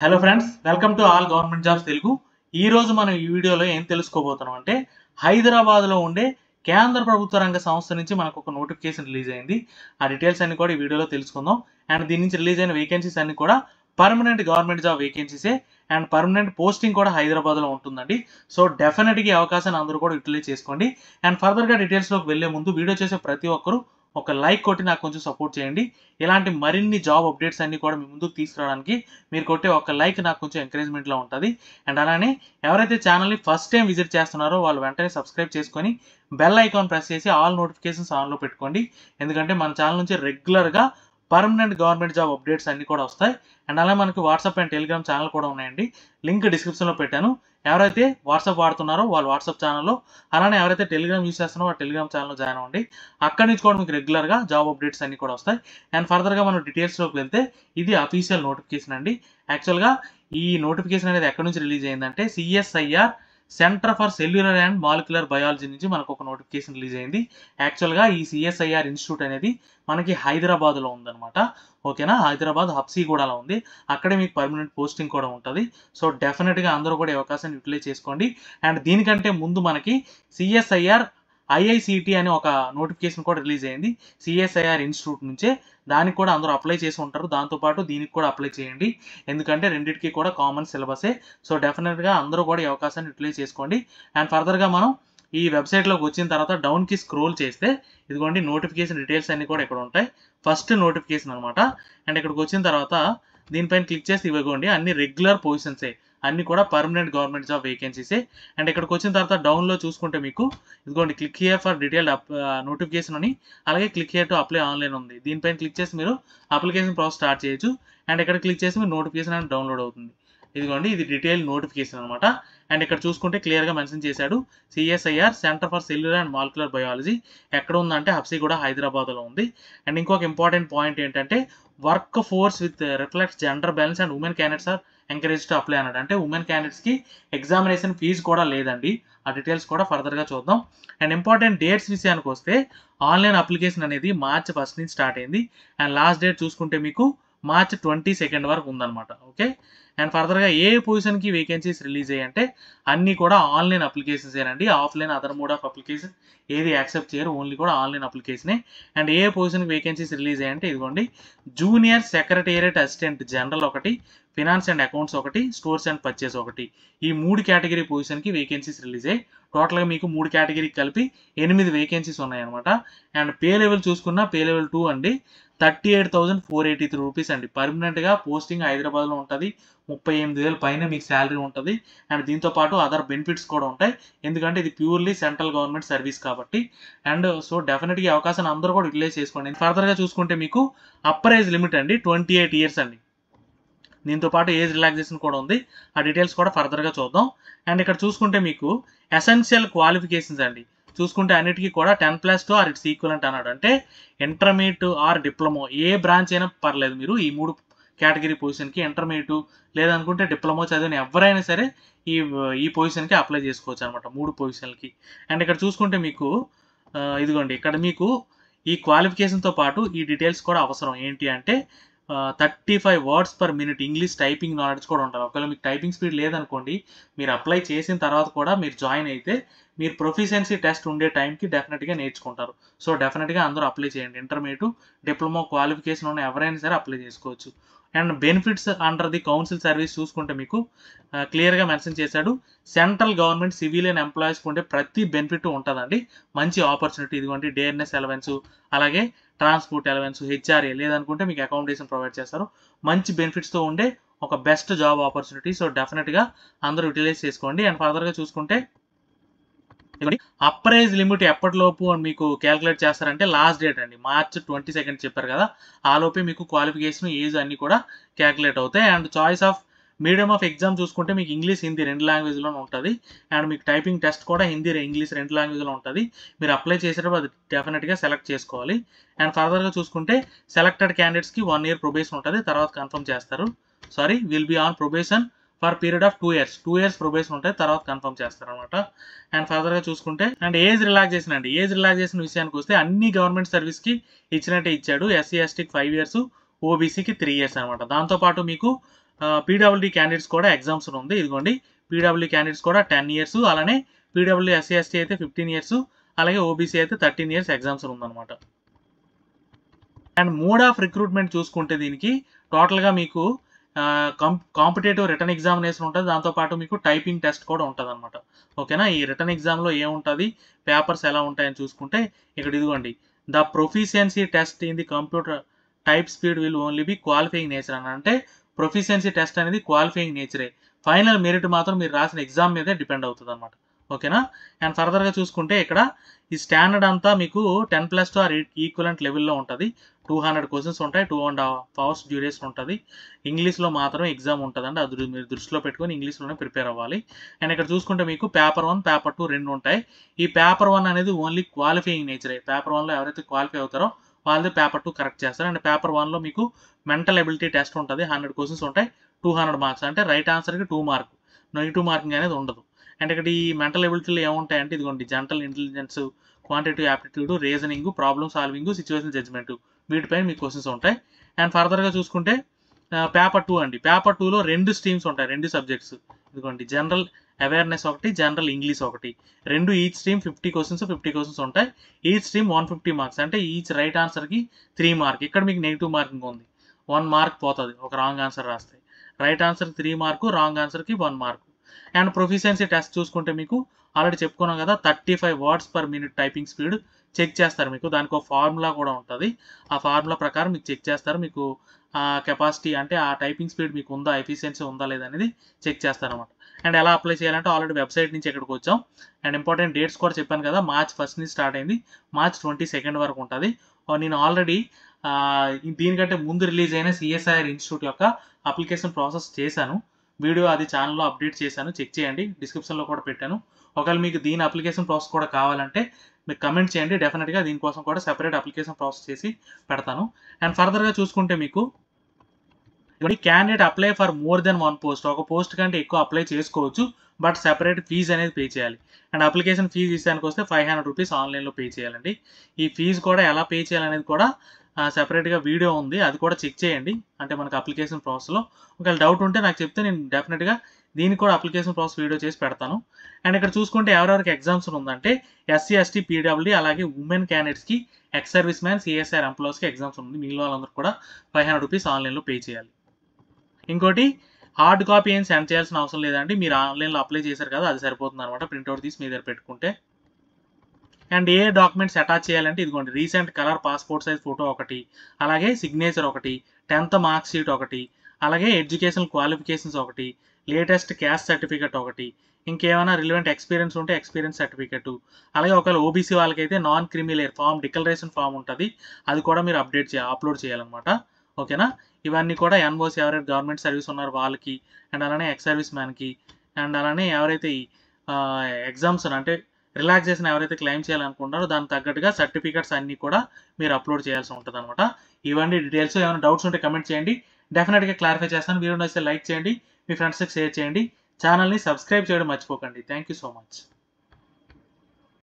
Hello friends, welcome to all government jobs Telugu. ఈ రోజు మనం ఈ వీడియోలో ఏం తెలుసుకోబోతున్నాం అంటే హైదరాబాద్లో ఉండే కేంద్ర ప్రభుత్వ రంగ సంస్థ నుంచి మనకు ఒక నోటిఫికేషన్ రిలీజ్ అయింది. ఆ డీటెయిల్స్ అన్ని కూడా ఈ వీడియోలో తెలుసుకుందాం. అండ్ దీని నుంచి రిలీజ్ అయిన వేకెన్సీస్ అన్ని కూడా పర్మనెంట్ గవర్నమెంట్ జాబ్ వేకెన్సీసే అండ్ పర్మనెంట్ పోస్టింగ్ కూడా హైదరాబాద్లో ఉంటుందండి. సో డెఫినెట్గా ఈ అవకాశాన్ని అందరూ కూడా యూటిలైజ్ చేసుకోండి. అండ్ ఫర్దర్గా డీటెయిల్స్లోకి వెళ్లే ముందు వీడియో చేసే ప్రతి ఒక్కరు ఒక లైక్ కొట్టి నాకు కొంచెం సపోర్ట్ చేయండి. ఇలాంటి మరిన్ని జాబ్ అప్డేట్స్ అన్ని కూడా మీ ముందుకు తీసుకురావడానికి మీరు కొట్టే ఒక లైక్ నాకు కొంచెం ఎంకరేజ్మెంట్లా ఉంటుంది. అండ్ అలానే ఎవరైతే ఛానల్ని ఫస్ట్ టైం విజిట్ చేస్తున్నారో వాళ్ళు వెంటనే సబ్స్క్రైబ్ చేసుకొని బెల్ ఐకాన్ ప్రెస్ చేసి ఆల్ నోటిఫికేషన్స్ ఆన్లో పెట్టుకోండి. ఎందుకంటే మన ఛానల్ నుంచి రెగ్యులర్గా పర్మనెంట్ గవర్నమెంట్ జాబ్ అప్డేట్స్ అన్ని కూడా వస్తాయి. అండ్ అలాగే మనకి వాట్సాప్ అండ్ టెలిగ్రామ్ ఛానల్ కూడా ఉన్నాయండి. లింక్ డిస్క్రిప్షన్లో పెట్టాను. ఎవరైతే వాట్సాప్ వాడుతున్నారో వాళ్ళు వాట్సాప్ ఛానల్లో, అలానే ఎవరైతే టెలిగ్రామ్ యూస్ చేస్తున్నారో ఆ టెలిగ్రామ్ ఛానల్లో జాయిన్ అవ్వండి. అక్కడి నుంచి కూడా మీకు రెగ్యులర్గా జాబ్ అప్డేట్స్ అన్ని కూడా వస్తాయి. అండ్ ఫర్దర్గా మనం డీటెయిల్స్లోకి వెళ్తే ఇది అఫీషియల్ నోటిఫికేషన్ అండి. యాక్చువల్గా ఈ నోటిఫికేషన్ అనేది ఎక్కడి నుంచి రిలీజ్ అయిందంటే CSIR centre for cellular and molecular biology నుంచి మనకు ఒక నోటిఫికేషన్ రిలీజ్ అయింది. యాక్చువల్గా ఈ సిఎస్ఐఆర్ ఇన్స్టిట్యూట్ అనేది మనకి హైదరాబాద్లో ఉందన్నమాట. ఓకేనా, హైదరాబాద్ హబ్సీగూడలో ఉంది. అక్కడే మీకు పర్మనెంట్ పోస్టింగ్ కూడా ఉంటుంది. సో డెఫినెట్గా అందరూ కూడా ఈ అవకాశాన్ని యూటిలైజ్ చేసుకోండి. అండ్ దీనికంటే ముందు మనకి సిఎస్ఐఆర్ ఐఐసిటి అని ఒక నోటిఫికేషన్ కూడా రిలీజ్ అయింది సిఎస్ఐఆర్ ఇన్స్టిట్యూట్ నుంచే. దానికి కూడా అందరూ అప్లై చేసి ఉంటారు. దాంతోపాటు దీనికి కూడా అప్లై చేయండి, ఎందుకంటే రెండింటికి కూడా కామన్ సిలబసే. సో డెఫినెట్గా అందరూ కూడా ఈ అవకాశాన్ని యూటిలైజ్ చేసుకోండి. అండ్ ఫర్దర్గా మనం ఈ వెబ్సైట్లోకి వచ్చిన తర్వాత డౌన్కి స్క్రోల్ చేస్తే ఇదిగోండి నోటిఫికేషన్ డీటెయిల్స్ అన్ని కూడా ఇక్కడ ఉంటాయి. ఫస్ట్ నోటిఫికేషన్ అనమాట. అండ్ ఇక్కడికి వచ్చిన తర్వాత దీనిపైన క్లిక్ చేస్తే ఇవ్వగోండి అన్ని రెగ్యులర్ పొజిషన్సే, అన్ని కూడా పర్మనెంట్ గవర్నమెంట్ జాబ్ వేకెన్సీసే. అండ్ ఇక్కడికి వచ్చిన తర్వాత డౌన్లో చూసుకుంటే మీకు ఇదిగోండి click here for detailed notification అని, అలాగే click here to apply online ఉంది. దీనిపైన క్లిక్ చేసి మీరు అప్లికేషన్ ప్రాసెస్ స్టార్ట్ చేయొచ్చు. అండ్ ఇక్కడ క్లిక్ చేసి మీరు నోటిఫికేషన్ అనేది డౌన్లోడ్ అవుతుంది. ఇదిగోండి ఇది డీటెయిల్ నోటిఫికేషన్ అనమాట. అండ్ ఇక్కడ చూసుకుంటే క్లియర్గా మెన్షన్ చేశాడు CSIR centre for cellular and molecular biology. ఎక్కడ ఉందంటే హబ్సీగూడ హైదరాబాద్లో ఉంది. అండ్ ఇంకొక ఇంపార్టెంట్ పాయింట్ ఏంటంటే workforce with reflects gender balance and women candidates are encourage to apply అన్నాడు. అంటే ఉమెన్ క్యాండిడేట్స్కి ఎగ్జామినేషన్ ఫీజు కూడా లేదండి. ఆ డీటెయిల్స్ కూడా ఫర్దర్గా చూద్దాం. అండ్ ఇంపార్టెంట్ డేట్స్ విషయానికి వస్తే ఆన్లైన్ అప్లికేషన్ అనేది మార్చి 1 నుంచి స్టార్ట్ అయింది. అండ్ లాస్ట్ డేట్ చూసుకుంటే మీకు మార్చి 22 వరకు ఉందన్నమాట. ఓకే, అండ్ ఫర్దర్గా ఏ పొజిషన్కి వేకెన్సీస్ రిలీజ్ అయ్యాయంటే అన్నీ కూడా ఆన్లైన్ అప్లికేషన్స్ ఏనండి. Offline other mode of application ఏది యాక్సెప్ట్ చేయరు, ఓన్లీ కూడా ఆన్లైన్ అప్లికేషనే. అండ్ ఏ పొజిషన్కి వేకెన్సీస్ రిలీజ్ అయ్యాయంటే ఇదిగోండి జూనియర్ సెక్రటేరియట్ అసిస్టెంట్ జనరల్ ఒకటి, ఫినాన్స్ అండ్ అకౌంట్స్ ఒకటి, స్టోర్స్ అండ్ పర్చేస్ ఒకటి. ఈ 3 కేటగిరీ పొజిషన్కి వేకెన్సీస్ రిలీజ్ అయ్యాయి. టోటల్గా మీకు 3 కేటగిరీకి కలిపి 8 వేకెన్సీస్ ఉన్నాయన్నమాట. అండ్ పే లెవెల్ చూసుకున్న పే లెవెల్ 2 అండి, 38,483 రూపీస్ అండి. పర్మనెంట్గా పోస్టింగ్ హైదరాబాద్లో ఉంటుంది. 38,000 పైన మీకు శాలరీ ఉంటుంది. అండ్ దీంతో పాటు అదర్ బెనిఫిట్స్ కూడా ఉంటాయి, ఎందుకంటే ఇది ప్యూర్లీ సెంట్రల్ గవర్నమెంట్ సర్వీస్ కాబట్టి. అండ్ సో డెఫినెట్గా ఈ అవకాశాన్ని అందరూ కూడా యూటిలైజ్ చేసుకోండి. ఫర్దర్గా చూసుకుంటే మీకు అప్పర్ ఏజ్ లిమిట్ అండి 28 ఇయర్స్ అండి. దీంతో పాటు ఏజ్ రిలాక్సేషన్ కూడా ఉంది. ఆ డీటెయిల్స్ కూడా ఫర్దర్గా చూద్దాం. అండ్ ఇక్కడ చూసుకుంటే మీకు ఎసెన్షియల్ క్వాలిఫికేషన్స్ అండి చూసుకుంటే అన్నిటికీ కూడా 10+2 ఆర్ ఇట్స్ ఈక్వలెంట్ అన్నాడు. అంటే intermediate or diploma A branch అయినా పర్లేదు, మీరు ఈ 3 కేటగిరీ పొజిషన్కి ఇంటర్మీడియట్ లేదనుకుంటే డిప్లొమో చదివిన ఎవరైనా సరే ఈ పొజిషన్కి అప్లై చేసుకోవచ్చు అనమాట, 3 పొజిషన్లకి. అండ్ ఇక్కడ చూసుకుంటే మీకు ఇదిగోండి ఇక్కడ మీకు ఈ క్వాలిఫికేషన్తో పాటు ఈ డీటెయిల్స్ కూడా అవసరం. ఏంటి అంటే 35 words per minute English typing knowledge కూడా ఉంటుంది. ఒకవేళ మీకు టైపింగ్ స్పీడ్ లేదనుకోండి, మీరు అప్లై చేసిన తర్వాత కూడా మీరు జాయిన్ అయితే మీరు ప్రొఫిషియన్సీ టెస్ట్ ఉండే టైంకి డెఫినెట్గా నేర్చుకుంటారు. సో డెఫినెట్గా అందరూ అప్లై చేయండి. ఇంటర్మీడియట్ డిప్లొమా క్వాలిఫికేషన్ ఉన్న ఎవరైనా సరే అప్లై చేసుకోవచ్చు. And benefits under the council service చూసుకుంటే మీకు క్లియర్గా మెన్షన్ చేశాడు. సెంట్రల్ గవర్నమెంట్ సివిలియన్ ఎంప్లాయీస్కి ఉండే ప్రతి బెనిఫిట్ ఉంటుందండి. మంచి ఆపర్చునిటీ ఇదిగోండి డేర్నెస్ అలవెన్స్, అలాగే ట్రాన్స్పోర్ట్ అలవెన్స్, హెచ్ఆర్ఏ లేదనుకుంటే మీకు అకామిడేషన్ ప్రొవైడ్ చేస్తారు. మంచి బెనిఫిట్స్తో ఉండే ఒక బెస్ట్ జాబ్ ఆపర్చునిటీ. సో డెఫినెట్గా అందరూ యూటిలైజ్ చేసుకోండి. అండ్ ఫర్దర్గా చూసుకుంటే అప్పర్ ఏజ్ లిమిట్ ఎప్పటిలోపు మీకు క్యాలిక్యులేట్ చేస్తారంటే లాస్ట్ డేట్ అండి మార్చి 22 చెప్పారు కదా, ఆ లోపే మీకు క్వాలిఫికేషన్ ఏజ్ అన్ని కూడా క్యాలిక్యులేట్ అవుతాయి. And choice of medium of exam చూసుకుంటే మీకు ఇంగ్లీష్ హిందీ 2 లాంగ్వేజ్లోనే ఉంటుంది. అండ్ మీకు టైపింగ్ టెస్ట్ కూడా హిందీ ఇంగ్లీష్ 2 లాంగ్వేజ్లో ఉంటుంది. మీరు అప్లై చేసేటప్పుడు అది డెఫినెట్గా సెలెక్ట్ చేసుకోవాలి. అండ్ ఫర్దర్గా చూసుకుంటే సెలెక్టెడ్ క్యాండిడేట్స్కి 1 year ప్రొబేషన్ ఉంటుంది, తర్వాత కన్ఫర్మ్ చేస్తారు. Will be on probation for period of 2 years. 2 years probation ఉంటాయి, తర్వాత కన్ఫర్మ్ చేస్తారు అనమాట. అండ్ ఫర్దర్గా చూసుకుంటే అండ్ ఏజ్ రిలాక్సేషన్ అండి. ఏజ్ రిలాక్సేషన్ విషయానికి వస్తే అన్ని గవర్నమెంట్ సర్వీస్కి ఇచ్చినట్టే ఇచ్చాడు. ఎస్సీ ఎస్టీకి 5 years, ఓబీసీకి 3 years అనమాట. దాంతోపాటు మీకు పీడబ్ల్యూడీ క్యాండిడేట్స్ కూడా ఎగ్జామ్స్ ఉంది. ఇదిగోండి పీడబ్ల్యూడీ క్యాండిడేట్స్ కూడా 10 ఇయర్స్, అలానే పీడబ్ల్యూడీ ఎస్సీ ఎస్టీ అయితే 15 ఇయర్స్, అలాగే ఓబీసీ అయితే 13 ఇయర్స్ ఎగ్జామ్స్ ఉందన్నమాట. అండ్ మోడ్ ఆఫ్ రిక్రూట్మెంట్ చూసుకుంటే దీనికి టోటల్గా మీకు కాంపిటేటివ్ రిటర్న్ ఎగ్జామినేషన్ ఉంటుంది, దాంతోపాటు మీకు టైపింగ్ టెస్ట్ కూడా ఉంటుంది అనమాట. ఓకేనా, ఈ రిటర్న్ ఎగ్జామ్లో ఏముంటుంది, పేపర్స్ ఎలా ఉంటాయని చూసుకుంటే ఇక్కడ ఇదిగోండి, the proficiency test in the computer type speed will only be qualifying nature అని. అంటే ప్రొఫిషియన్సీ టెస్ట్ అనేది క్వాలిఫైయింగ్ నేచరే, ఫైనల్ మెరిట్ మాత్రం మీరు రాసిన ఎగ్జామ్ మీదే డిపెండ్ అవుతుంది అనమాట. ఓకేనా, అండ్ ఫర్దర్గా చూసుకుంటే ఇక్కడ ఈ స్టాండర్డ్ అంతా మీకు 10+2 ఆర్ ఈక్వలెంట్ లెవెల్లో ఉంటుంది. 200 క్వశ్చన్స్ ఉంటాయి, 2.5 hours డ్యూరేషన్ ఉంటుంది. ఇంగ్లీష్లో మాత్రమే ఎగ్జామ్ ఉంటుందండి, అది మీరు దృష్టిలో పెట్టుకొని ఇంగ్లీష్లోనే ప్రిపేర్ అవ్వాలి. అండ్ ఇక్కడ చూసుకుంటే మీకు పేపర్ 1, పేపర్ 2 రెండు ఉంటాయి. ఈ పేపర్ 1 అనేది ఓన్లీ క్వాలిఫైయింగ్ నేచరే, పేపర్ 1లో ఎవరైతే క్వాలిఫై అవుతారో వాళ్ళది పేపర్ 2 కరెక్ట్ చేస్తారు. అండ్ పేపర్ 1లో మీకు మెంటల్ ఎబిలిటీ టెస్ట్ ఉంటుంది, 100 క్వశ్చన్స్ ఉంటాయి, 200 మార్క్స్. అంటే రైట్ ఆన్సర్కి 2 మార్క్, నెగిటివ్ మార్కింగ్ అనేది ఉండదు. అండ్ ఇక్కడ ఈ మెంటల్ ఎబిలిటీలు ఏముంటాయంటే ఇదిగోండి, general intelligence, quantitative aptitude, reasoning, problem solving, situation judgement, వీటిపైన మీకు క్వశ్చన్స్ ఉంటాయి. అండ్ ఫర్దర్గా చూసుకుంటే పేపర్ 2 అండి, పేపర్ 2లో 2 స్ట్రీమ్స్ ఉంటాయి, 2 సబ్జెక్ట్స్. ఇదిగోండి జనరల్ అవేర్నెస్ ఒకటి, జనరల్ ఇంగ్లీష్ ఒకటి, రెండు ఈచ్ స్ట్రీమ్ 50 క్వశ్చన్స్ ఉంటాయి. ఈచ్ స్ట్రీమ్ 150 మార్క్స్, అంటే ఈచ్ రైట్ ఆన్సర్కి 3 మార్క్. ఇక్కడ మీకు నెగిటివ్ మార్కింగ్ ఉంది, 1 మార్క్ పోతుంది ఒక రాంగ్ ఆన్సర్ రాస్తే. రైట్ ఆన్సర్ 3 మార్కు, రాంగ్ ఆన్సర్కి 1 మార్కు. అండ్ ప్రొఫిషియన్సీ టెస్ట్ చూసుకుంటే మీకు ఆల్రెడీ చెప్పుకున్నాం కదా, 35 words per minute typing speed check చేస్తారు. మీకు దానికి ఒక ఫార్ములా కూడా ఉంటుంది, ఆ ఫార్ములా ప్రకారం మీకు చెక్ చేస్తారు. మీకు కెపాసిటీ అంటే ఆ టైపింగ్ స్పీడ్ మీకు ఉందా, ఎఫిషియన్సీ ఉందా లేదనేది చెక్ చేస్తారు అనమాట. అండ్ ఎలా అప్లై చేయాలంటే ఆల్రెడీ వెబ్సైట్ నుంచి ఇక్కడికి వచ్చాం. అండ్ ఇంపార్టెంట్ డేట్స్ కూడా చెప్పాను కదా, March 1 నుంచి స్టార్ట్ అయింది, March 22 వరకు ఉంటుంది. నేను ఆల్రెడీ దీనికంటే ముందు రిలీజ్ అయిన సిఎస్ఐఆర్ ఇన్స్టిట్యూట్ యొక్క అప్లికేషన్ ప్రాసెస్ చేశాను, వీడియో అది ఛానల్లో అప్డేట్ చేశాను, చెక్ చేయండి, డిస్క్రిప్షన్లో కూడా పెట్టాను. ఒకవేళ మీకు దీని అప్లికేషన్ ప్రాసెస్ కూడా కావాలంటే మీకు కమెంట్ చేయండి, డెఫినెట్గా దీనికోసం కూడా సెపరేట్ అప్లికేషన్ ప్రాసెస్ చేసి పెడతాను. అండ్ ఫర్దర్గా చూసుకుంటే మీకు candidate apply for more than 1 post, ఒక పోస్ట్ కంటే ఎక్కువ అప్లై చేసుకోవచ్చు, బట్ సెపరేట్ ఫీజు అనేది పే చేయాలి. అండ్ అప్లికేషన్ ఫీజు విషయానికి వస్తే 500 రూపీస్ ఆన్లైన్లో పే చేయాలండి. ఈ ఫీజు కూడా ఎలా పే చేయాలనేది కూడా సెపరేట్గా వీడియో ఉంది, అది కూడా చెక్ చేయండి. అంటే మనకు అప్లికేషన్ ప్రాసెస్లో ఒకవేళ డౌట్ ఉంటే నాకు చెప్తే నేను డెఫినెట్గా దీనికి కూడా అప్లికేషన్ ప్రాసెస్ వీడియో చేసి పెడతాను. అండ్ ఇక్కడ చూసుకుంటే ఎవరెవరికి ఎగ్జామ్స్ ఉందంటే ఎస్సీ ఎస్టీ పీడబ్ల్యూడీ, అలాగే ఉమెన్ క్యాండిడేట్స్కి, ఎక్స్ సర్వీస్ మ్యాన్, సిఎస్ఐఆర్ ఎంప్లాయీస్కి ఎగ్జామ్స్ ఉంది. మిగిలిన వాళ్ళందరూ కూడా 500 రూపీస్ ఆన్లైన్లో పే చేయాలి. ఇంకోటి హార్డ్ కాపీ ఏం సెండ్ చేయాల్సిన అవసరం లేదండి, మీరు ఆన్లైన్లో అప్లై చేశారు కదా అది సరిపోతుంది అనమాట, ప్రింట్అవుట్ తీసి మీ దగ్గర పెట్టుకుంటే. అండ్ ఏ డాక్యుమెంట్స్ అటాచ్ చేయాలంటే ఇదిగోండి, recent colour passport size photo ఒకటి, అలాగే సిగ్నేచర్ ఒకటి, 10th మార్క్ షీట్ ఒకటి, అలాగే ఎడ్యుకేషనల్ క్వాలిఫికేషన్స్ ఒకటి, లేటెస్ట్ క్యాస్ట్ సర్టిఫికేట్ ఒకటి, ఇంకేమైనా రిలవెంట్ ఎక్స్పీరియన్స్ ఉంటే ఎక్స్పీరియన్స్ సర్టిఫికేట్, అలాగే ఒకవేళ ఓబీసీ వాళ్ళకైతే non creamy layer form, declaration form ఉంటుంది, అది కూడా మీరు అప్లోడ్ చేయాలన్నమాట. ఓకేనా, ఇవన్నీ కూడా ఎన్ఓసి ఎవరైతే గవర్నమెంట్ సర్వీస్ ఉన్నారో వాళ్ళకి, అండ్ అలానే ఎక్స్ సర్వీస్ మ్యాన్కి, అండ్ అలానే ఎవరైతే ఎగ్జామ్స్ అంటే రిలాక్సేషన్ ఎవరైతే క్లెయిమ్ చేయాలనుకుంటారో దానికి తగ్గట్టుగా సర్టిఫికేట్స్ అన్నీ కూడా మీరు అప్లోడ్ చేయాల్సి ఉంటుంది అనమాట. ఇవన్నీ డీటెయిల్స్. ఏమైనా డౌట్స్ ఉంటే కమెంట్ చేయండి, డెఫినెట్గా క్లారిఫై చేస్తాను. వీడియో నచ్చితే లైక్ చేయండి, మీ ఫ్రెండ్స్కి షేర్ చేయండి, ఛానల్ని సబ్స్క్రైబ్ చేయడం మర్చిపోకండి. Thank you so much.